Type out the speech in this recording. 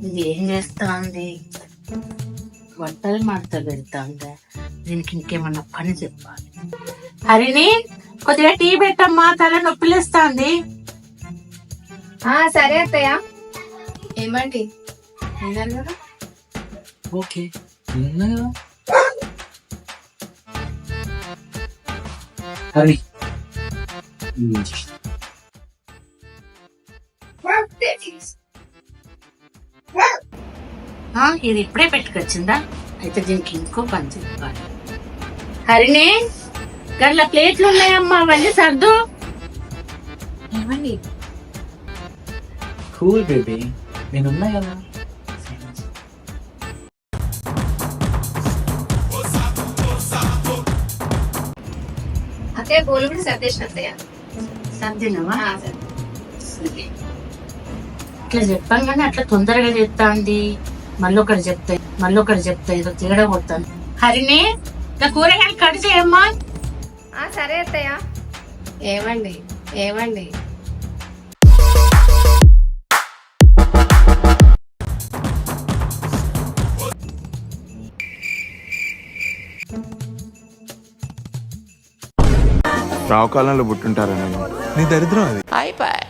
ఇది ఏం చేస్తాంది? బట్టలు మడత పెడతాందా? దీనికి ఇంకేమన్నా పని చెప్పాలి. హరిణి, కొద్దిగా టీ పెట్టమ్మా, తల నొప్పిలేస్తాంది. సరే అత్తయ్య. ఏమండి విన్నారు కదా? ఓకే హరి ఇది ఇప్పుడే పెట్టుకొచ్చిందా? అయితే దీనికి ఇంకో పని చెప్పాలి. హరిణి, గట్ల ప్లేట్లు ఉన్నాయమ్మా, అవన్నీ సర్దు. ఏమండి కూల్ బేబీ, నేనున్నా కదా. అత్తయ్య గోలు కూడా సర్దేసిన అత్తయ్య. సర్దినవా? సరే. ఇట్లా చెప్పాం కానీ అట్లా తొందరగా చెప్తాంది. మళ్ళీ ఒకటి చెప్తా ఏదో తేడా పోతాను. హరిణి, నా కూరగాయలు కట్ చేయమ్మా. సరే అత్తయ్య. ఏమండి ఏమండి రావు కాలంలో పుట్టుంటారా నేను? నీ దరిద్రం అది. అయిపోయి